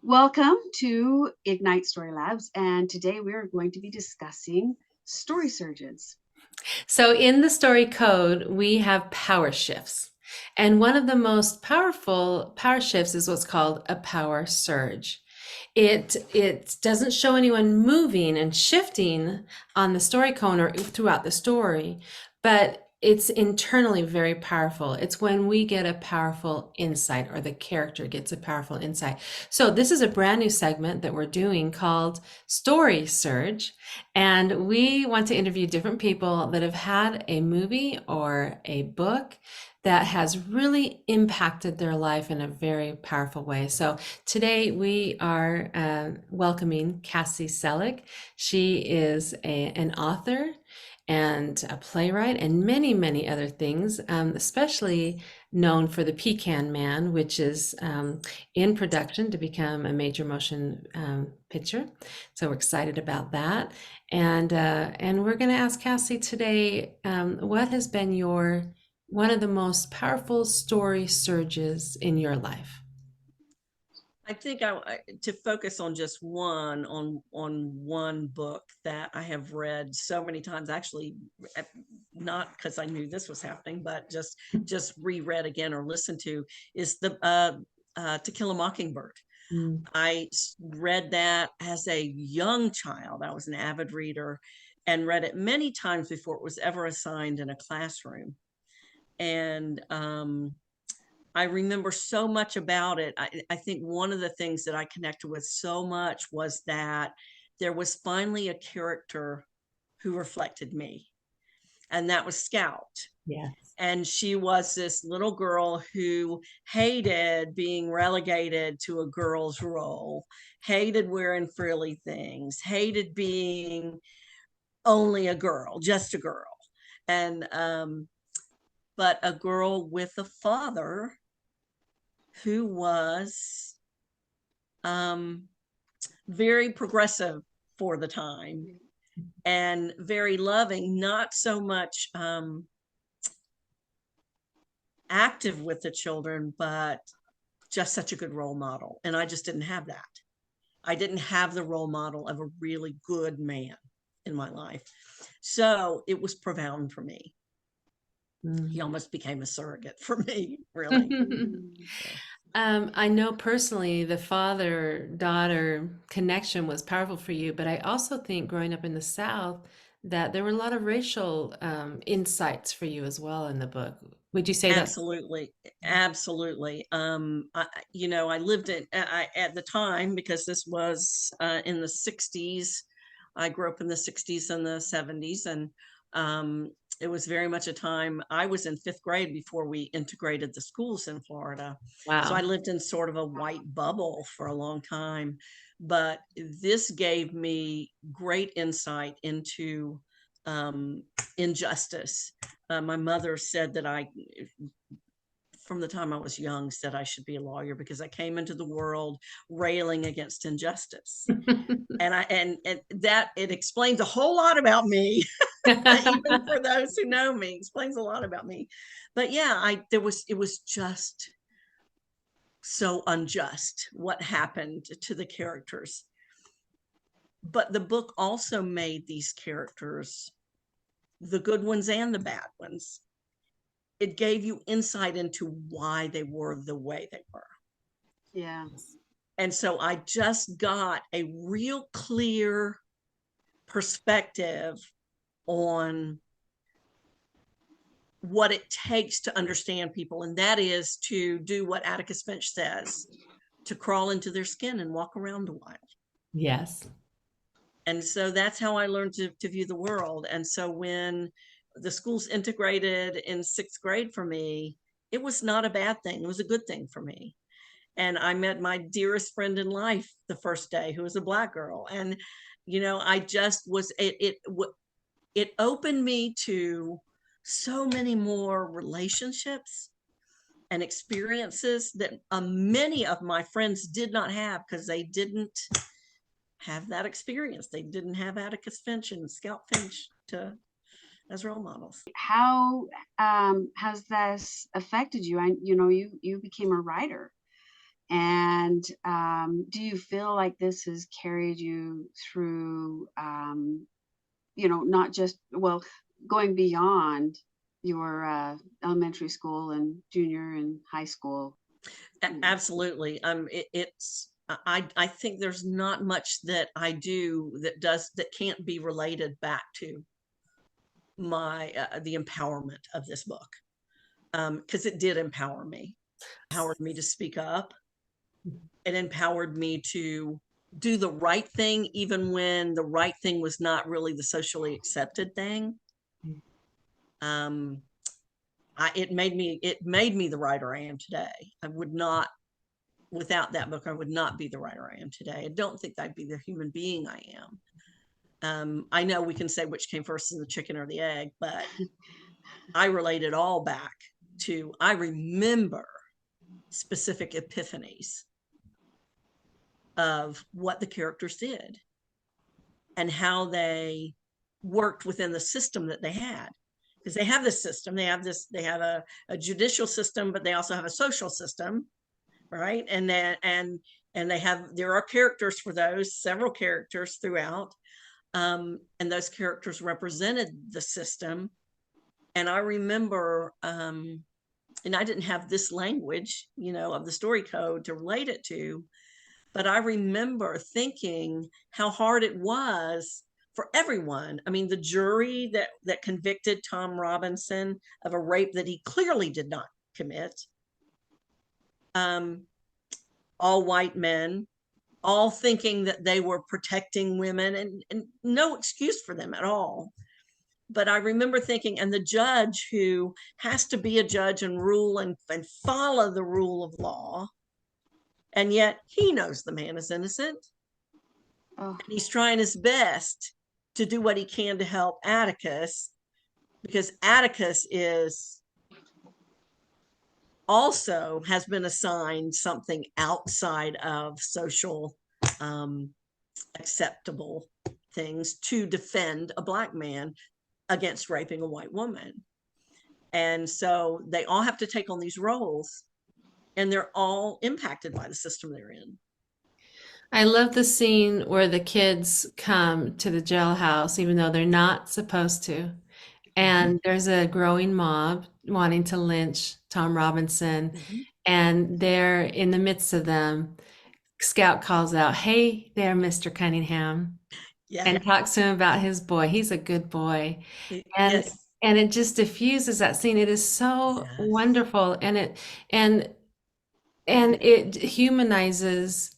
Welcome to Ignite Story Labs, and today we are going to be discussing story surges. So in the story code, we have power shifts. And one of the most powerful power shifts is what's called a power surge. It doesn't show anyone moving and shifting on the story cone or throughout the story, but it's internally very powerful. It's when we get a powerful insight or the character gets a powerful insight. So this is a brand new segment that we're doing called Story Surge. And we want to interview different people that have had a movie or a book that has really impacted their life in a very powerful way. So today we are welcoming Cassie Selleck. She is an author and a playwright and many, many other things, especially known for the Pecan Man, which is in production to become a major motion picture. So we're excited about that. And we're going to ask Cassie today, what has been one of the most powerful story surges in your life? I think to focus on just one book that I have read so many times, actually, not because I knew this was happening, but just reread again or listened to, is the To Kill a Mockingbird. Mm. I read that as a young child. I was an avid reader and read it many times before it was ever assigned in a classroom. And I remember so much about it. I think one of the things that I connected with so much was that there was finally a character who reflected me, and that was Scout. Yes. And she was this little girl who hated being relegated to a girl's role, hated wearing frilly things, hated being only a girl, just a girl. And, but a girl with a father who was very progressive for the time and very loving, not so much active with the children, but just such a good role model. And I just didn't have that. I didn't have the role model of a really good man in my life. So it was profound for me. He almost became a surrogate for me, really. I know personally the father-daughter connection was powerful for you, but I also think growing up in the South that there were a lot of racial insights for you as well in the book. Would you say that? Absolutely. Absolutely. I lived at the time, because this was in the 60s. I grew up in the 60s and the 70s, and it was very much a time. I was in fifth grade before we integrated the schools in Florida. So I Wow. lived in sort of a white bubble for a long time. But this gave me great insight into injustice. My mother said that from the time I was young, said I should be a lawyer because I came into the world railing against injustice. And that it explains a whole lot about me. Even for those who know me, explains a lot about me. But yeah, it was just so unjust what happened to the characters. But the book also made these characters, the good ones and the bad ones, it gave you insight into why they were the way they were. Yeah. And so I just got a real clear perspective on what it takes to understand people. And that is to do what Atticus Finch says, to crawl into their skin and walk around a while. Yes. And so that's how I learned to view the world. And so when the schools integrated in sixth grade for me, it was not a bad thing. It was a good thing for me. And I met my dearest friend in life the first day, who was a Black girl. And, I just was, it opened me to so many more relationships and experiences that many of my friends did not have, because they didn't have that experience. They didn't have Atticus Finch and Scout Finch as role models. How has this affected you? You became a writer. And do you feel like this has carried you through, not just, well, going beyond your elementary school and junior and high school? Absolutely. I think there's not much that I do that can't be related back to my the empowerment of this book, because it did empower me. Empowered me to speak up. It empowered me to do the right thing, even when the right thing was not really the socially accepted thing. um it made me the writer I am today. I would not, without that book, I would not be the writer I am today. I don't think I'd be the human being I am. I know we can say which came first, the chicken or the egg, but I relate it all back to, I remember specific epiphanies of what the characters did and how they worked within the system that they had. Because they have this system, they have a judicial system, but they also have a social system, right? And there are characters for those, several characters throughout, and those characters represented the system. And I remember, and I didn't have this language, of the story code to relate it to, but I remember thinking how hard it was for everyone. I mean, the jury that convicted Tom Robinson of a rape that he clearly did not commit, all white men, all thinking that they were protecting women, and no excuse for them at all. But I remember thinking, and the judge who has to be a judge and rule and follow the rule of law, and yet he knows the man is innocent. Oh. And he's trying his best to do what he can to help Atticus, because Atticus is also has been assigned something outside of social acceptable things to defend a black man against raping a white woman. And so they all have to take on these roles, and they're all impacted by the system they're in. I love the scene where the kids come to the jailhouse, even though they're not supposed to. And there's a growing mob wanting to lynch Tom Robinson. Mm-hmm. And there, in the midst of them, Scout calls out, "Hey there, Mr. Cunningham," Yeah. and talks to him about his boy. He's a good boy. And Yes. and it just diffuses that scene. It is so Yes. wonderful. And it humanizes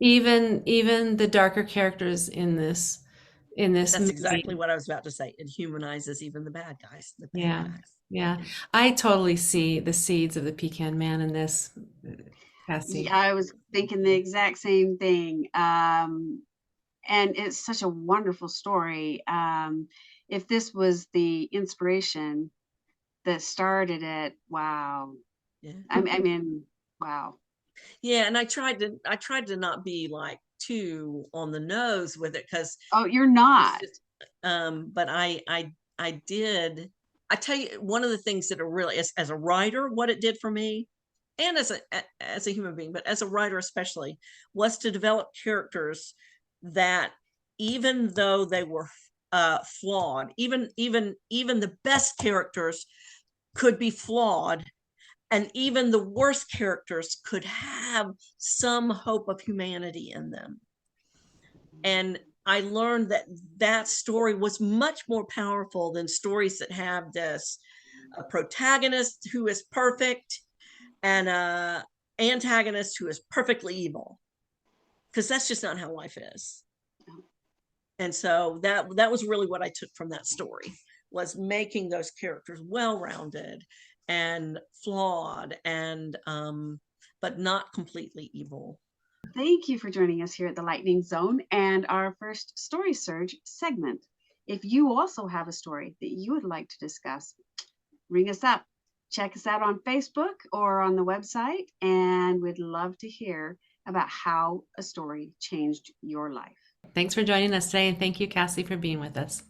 even the darker characters in this That's movie. exactly what I was about to say. It humanizes even the bad guys. Yeah. I totally see the seeds of the Pecan Man in this, Cassie. Yeah, I was thinking the exact same thing. And it's such a wonderful story. If this was the inspiration that started it, wow. Yeah. I mean, wow. Yeah, and I tried to not be like too on the nose with it, because Oh, you're not. but I did. I tell you, one of the things that are really, as a writer, what it did for me, and as a human being, but as a writer especially, was to develop characters that, even though they were flawed, even the best characters could be flawed, and even the worst characters could have some hope of humanity in them. And I learned that story was much more powerful than stories that have this protagonist who is perfect and a antagonist who is perfectly evil, because that's just not how life is. And so that was really what I took from that story, was making those characters well-rounded and flawed, and but not completely evil. Thank you for joining us here at the Lightning Zone and our first Story Surge segment. If you also have a story that you would like to discuss, ring us up. Check us out on Facebook or on the website, and we'd love to hear about how a story changed your life. Thanks for joining us today, and thank you, Cassie, for being with us.